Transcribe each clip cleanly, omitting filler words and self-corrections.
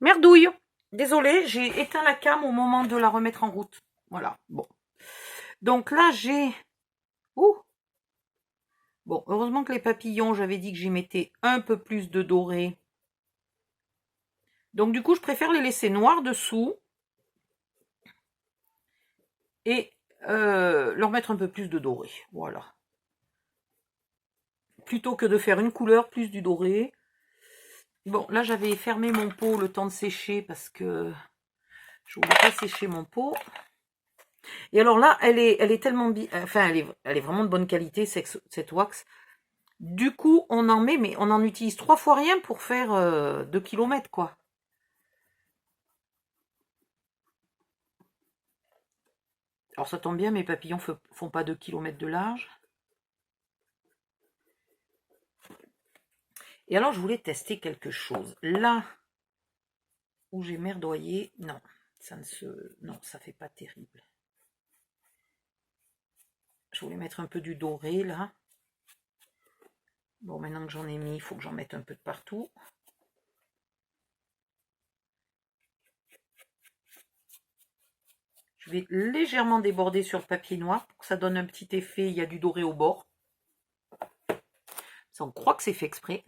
Merdouille. Désolée, j'ai éteint la cam au moment de la remettre en route. Voilà, bon. Donc là, j'ai... Ouh. Bon, heureusement que les papillons, j'avais dit que j'y mettais un peu plus de doré. Donc du coup, je préfère les laisser noirs dessous. Et leur mettre un peu plus de doré. Voilà. Plutôt que de faire une couleur plus du doré. Bon, là, j'avais fermé mon pot le temps de sécher parce que je voulais pas sécher mon pot. Et alors là, elle est tellement bien, enfin, elle est vraiment de bonne qualité, cette wax. Du coup, on en met, mais on en utilise 3 fois rien pour faire 2 km, quoi. Alors ça tombe bien, mes papillons font pas 2 km de large. Et alors, je voulais tester quelque chose. Là où j'ai merdoyé, non, non, ça fait pas terrible. Je voulais mettre un peu du doré, là. Bon, maintenant que j'en ai mis, il faut que j'en mette un peu de partout. Je vais légèrement déborder sur le papier noir pour que ça donne un petit effet. Il y a du doré au bord. Ça, on croit que c'est fait exprès.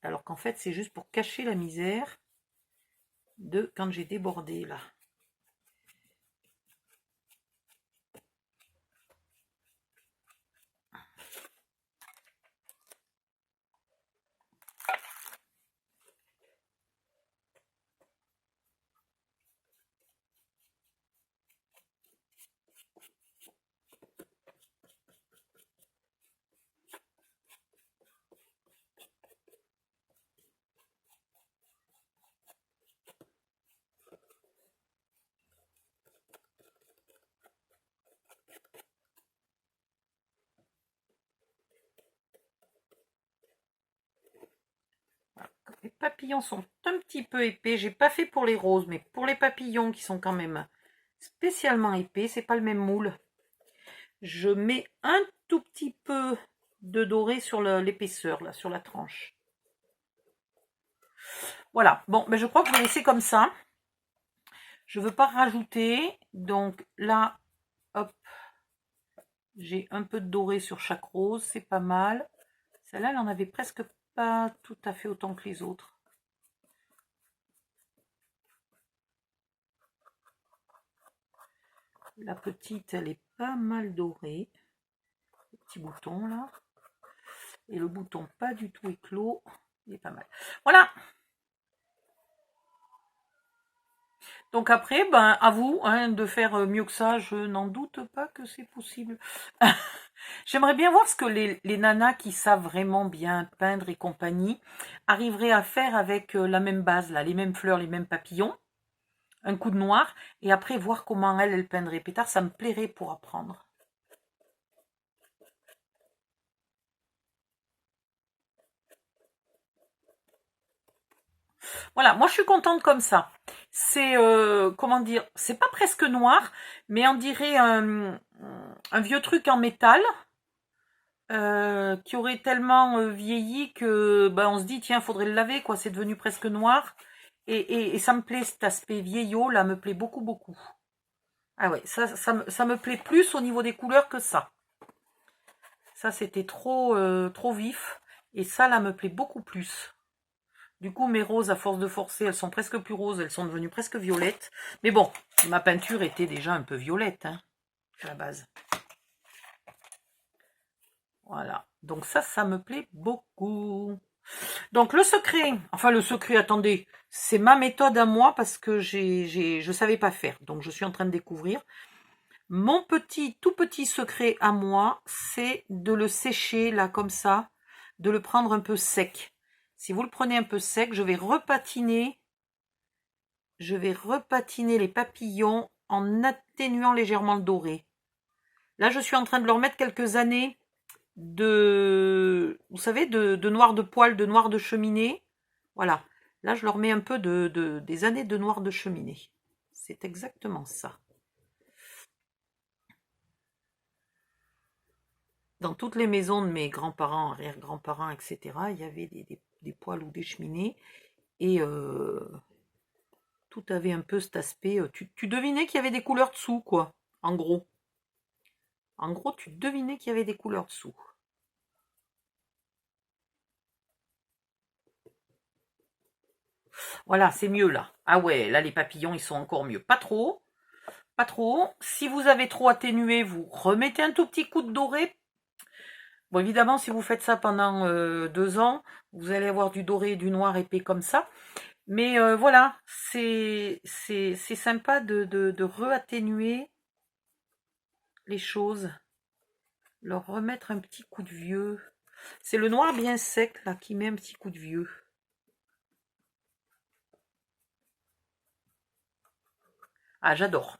Alors qu'en fait, c'est juste pour cacher la misère de quand j'ai débordé, là. Les papillons sont un petit peu épais. J'ai pas fait pour les roses, mais pour les papillons qui sont quand même spécialement épais, c'est pas le même moule. Je mets un tout petit peu de doré sur l'épaisseur, là, sur la tranche. Voilà, bon, ben je crois que je vais laisser comme ça. Je ne veux pas rajouter, donc là, hop, j'ai un peu de doré sur chaque rose, c'est pas mal. Celle-là, elle en avait presque pas tout à fait autant que les autres. La petite, elle est pas mal dorée. Le petit bouton, là. Et le bouton pas du tout éclos. Il est pas mal. Voilà. Donc après, ben, à vous hein, de faire mieux que ça. Je n'en doute pas que c'est possible. J'aimerais bien voir ce que les nanas qui savent vraiment bien peindre et compagnie arriveraient à faire avec la même base, là, les mêmes fleurs, les mêmes papillons, un coup de noir, et après voir comment elles peindraient. Pétard, ça me plairait pour apprendre. Voilà, moi je suis contente comme ça. C'est, comment dire, c'est pas presque noir, mais on dirait un vieux truc en métal. Qui aurait tellement vieilli que ben, on se dit tiens faudrait le laver quoi, c'est devenu presque noir et ça me plaît, cet aspect vieillot là me plaît beaucoup beaucoup. Ah ouais, ça me plaît plus au niveau des couleurs que ça. Ça c'était trop vif et ça là me plaît beaucoup plus. Du coup mes roses à force de forcer elles sont presque plus roses, elles sont devenues presque violettes. Mais bon, ma peinture était déjà un peu violette hein, à la base. Voilà, donc ça me plaît beaucoup. Donc le secret, enfin le secret, attendez, c'est ma méthode à moi parce que je savais pas faire, donc je suis en train de découvrir. Mon tout petit secret à moi, c'est de le sécher là comme ça, de le prendre un peu sec. Si vous le prenez un peu sec, je vais repatiner les papillons en atténuant légèrement le doré. Là, je suis en train de leur mettre quelques années vous savez, de noir de poêle, de noir de cheminée. Voilà. Là, je leur mets un peu des années de noir de cheminée. C'est exactement ça. Dans toutes les maisons de mes grands-parents, arrière-grands-parents, etc., il y avait des des poêles ou des cheminées. Et tout avait un peu cet aspect. Tu devinais qu'il y avait des couleurs dessous, quoi. En gros. En gros, tu devinais qu'il y avait des couleurs dessous. Voilà, c'est mieux là. Ah ouais, là les papillons, ils sont encore mieux. Pas trop. Pas trop. Si vous avez trop atténué, vous remettez un tout petit coup de doré. Bon, évidemment, si vous faites ça pendant 2 ans, vous allez avoir du doré et du noir épais comme ça. Mais voilà, c'est sympa de re-atténuer les choses. Leur remettre un petit coup de vieux. C'est le noir bien sec là qui met un petit coup de vieux. Ah, j'adore.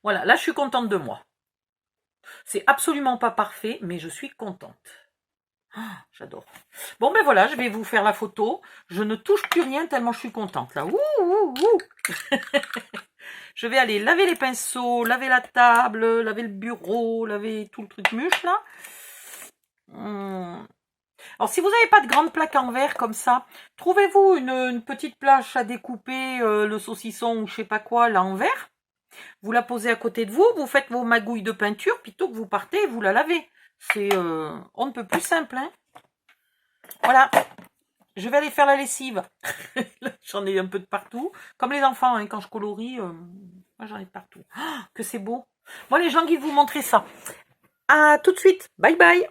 Voilà, là je suis contente de moi. C'est absolument pas parfait, mais je suis contente. Ah, j'adore. Bon ben voilà, je vais vous faire la photo. Je ne touche plus rien tellement je suis contente là. Ouh, ouh, ouh. Je vais aller laver les pinceaux, laver la table, laver le bureau, laver tout le truc mûche là. Alors si vous n'avez pas de grande plaque en verre comme ça, trouvez-vous une petite planche à découper le saucisson ou je sais pas quoi là en verre. Vous la posez à côté de vous, vous faites vos magouilles de peinture, plutôt que vous partez, vous la lavez. C'est on ne peut plus simple, hein. Voilà, je vais aller faire la lessive. J'en ai un peu de partout. Comme les enfants, hein, quand je colorie, moi j'en ai de partout. Oh, que c'est beau. Moi les gens qui vous montrer ça. À tout de suite. Bye bye.